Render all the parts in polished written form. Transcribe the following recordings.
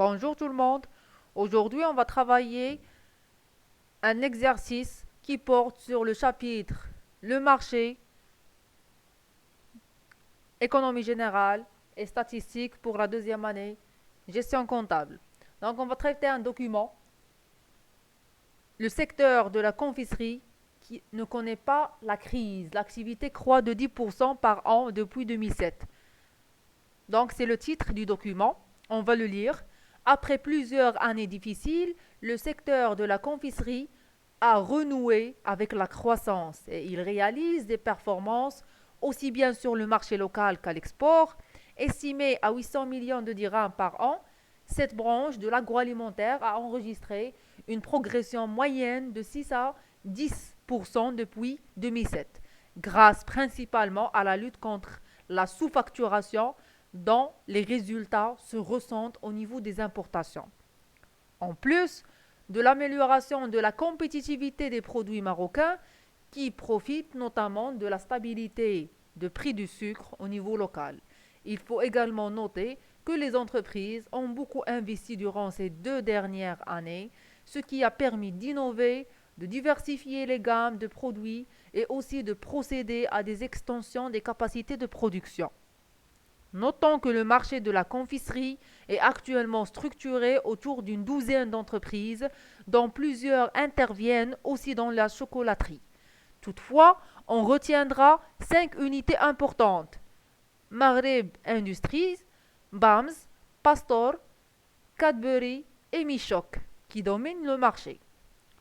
Bonjour tout le monde. Aujourd'hui, on va travailler un exercice qui porte sur le chapitre le marché, économie générale et statistique pour la deuxième année, gestion comptable. Donc, on va traiter un document, le secteur de la confiserie qui ne connaît pas la crise. L'activité croît de 10% par an depuis 2007. Donc, c'est le titre du document. On va le lire. Après plusieurs années difficiles, le secteur de la confiserie a renoué avec la croissance et il réalise des performances aussi bien sur le marché local qu'à l'export. Estimée à 800 millions de dirhams par an, cette branche de l'agroalimentaire a enregistré une progression moyenne de 6 à 10% depuis 2007, grâce principalement à la lutte contre la sous-facturation dont les résultats se ressentent au niveau des importations. En plus de l'amélioration de la compétitivité des produits marocains qui profitent notamment de la stabilité de prix du sucre au niveau local. Il faut également noter que les entreprises ont beaucoup investi durant ces 2 dernières années, ce qui a permis d'innover, de diversifier les gammes de produits et aussi de procéder à des extensions des capacités de production. Notons que le marché de la confiserie est actuellement structuré autour d'une douzaine d'entreprises, dont plusieurs interviennent aussi dans la chocolaterie. Toutefois, on retiendra 5 unités importantes: Maghreb Industries, BAMS, Pastor, Cadbury et Michoc, qui dominent le marché.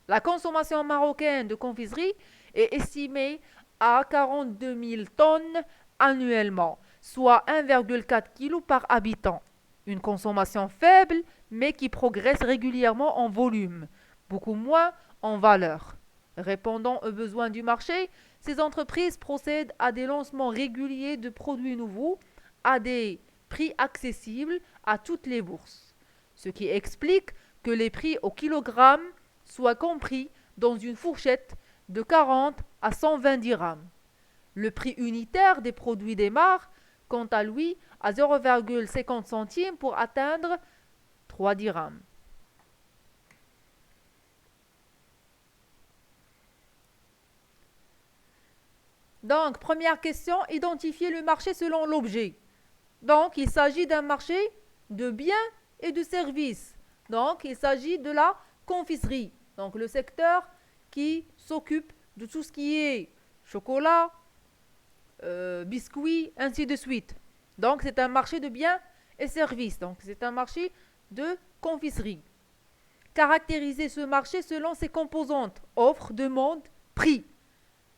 La consommation marocaine de confiserie est estimée à 42 000 tonnes annuellement, soit 1,4 kg par habitant. Une consommation faible, mais qui progresse régulièrement en volume, beaucoup moins en valeur. Répondant aux besoins du marché, ces entreprises procèdent à des lancements réguliers de produits nouveaux à des prix accessibles à toutes les bourses, ce qui explique que les prix au kilogramme soient compris dans une fourchette de 40 à 120 dirhams. Le prix unitaire des produits démarre, quant à lui, à 0,50 centimes pour atteindre 3 dirhams. Donc, première question, identifier le marché selon l'objet. Donc, il s'agit d'un marché de biens et de services. Donc, il s'agit de la confiserie. Donc, le secteur qui s'occupe de tout ce qui est chocolat, biscuits, ainsi de suite. Donc, c'est un marché de biens et services. Donc, c'est un marché de confiserie. Caractériser ce marché selon ses composantes: offre, demande, prix.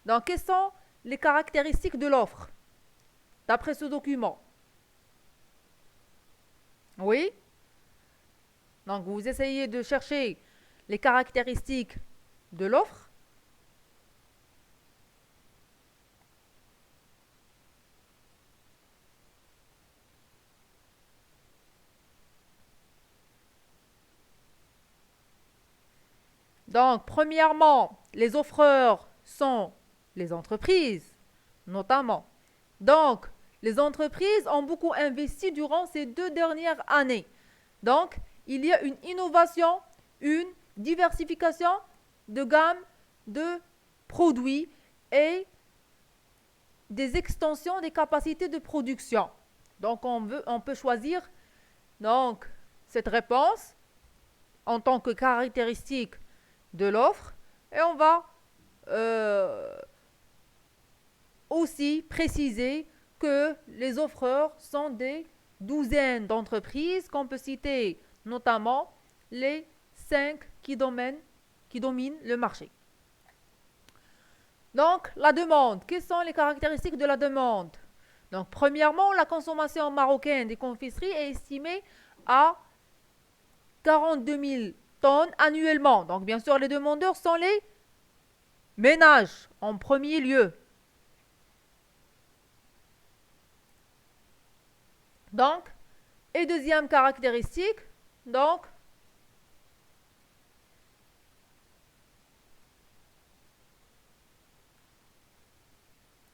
Donc, quelles sont les caractéristiques de l'offre d'après ce document? Oui. Donc, vous essayez de chercher les caractéristiques de l'offre. Donc, premièrement, les offreurs sont les entreprises, notamment. Donc, les entreprises ont beaucoup investi durant ces 2 dernières années. Donc, il y a une innovation, une diversification de gamme de produits et des extensions des capacités de production. Donc, on peut choisir donc cette réponse en tant que caractéristique de l'offre et on va euh, aussi préciser que les offreurs sont des douzaines d'entreprises qu'on peut citer, notamment les 5 qui dominent le marché. Donc, la demande. Quelles sont les caractéristiques de la demande? Donc, premièrement, la consommation marocaine des confiseries est estimée à 42 000 tonnes annuellement. Donc, bien sûr, les demandeurs sont les ménages en premier lieu. Donc, et deuxième caractéristique, donc,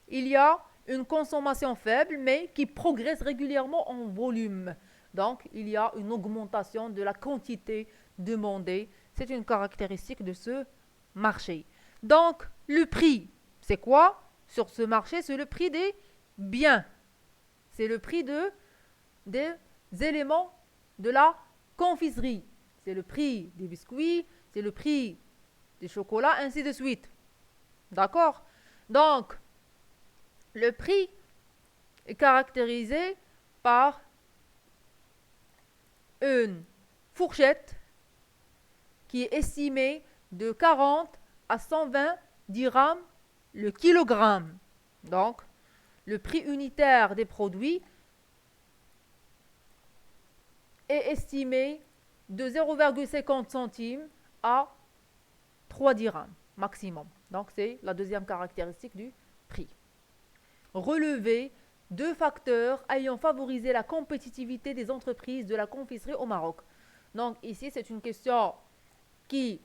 il y a une consommation faible, mais qui progresse régulièrement en volume. Donc, il y a une augmentation de la quantité demandée. C'est une caractéristique de ce marché. Donc, le prix, c'est quoi sur ce marché? C'est le prix des biens. C'est le prix des éléments de la confiserie. C'est le prix des biscuits, c'est le prix des chocolats, ainsi de suite. D'accord? Donc, le prix est caractérisé par une fourchette qui est estimée de 40 à 120 dirhams le kilogramme. Donc, le prix unitaire des produits est estimé de 0,50 centimes à 3 dirhams maximum. Donc, c'est la deuxième caractéristique du prix. Relever deux facteurs ayant favorisé la compétitivité des entreprises de la confiserie au Maroc. Donc, ici, c'est une question qui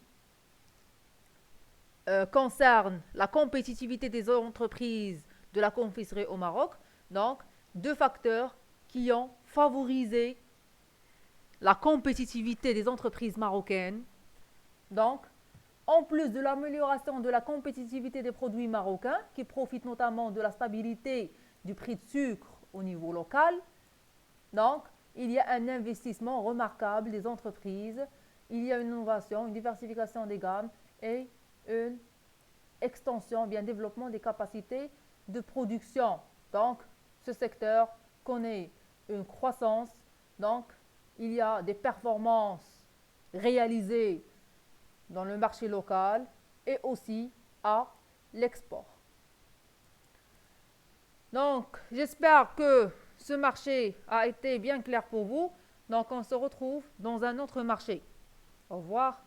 concerne la compétitivité des entreprises de la confiserie au Maroc. Donc, deux facteurs qui ont favorisé la compétitivité des entreprises marocaines. Donc, en plus de l'amélioration de la compétitivité des produits marocains, qui profitent notamment de la stabilité du prix de sucre au niveau local, donc, il y a un investissement remarquable des entreprises, il y a une innovation, une diversification des gammes et une extension, bien développement des capacités de production. Donc, ce secteur connaît une croissance, donc il y a des performances réalisées dans le marché local et aussi à l'export. Donc, j'espère que ce marché a été bien clair pour vous. Donc, on se retrouve dans un autre marché. Au revoir.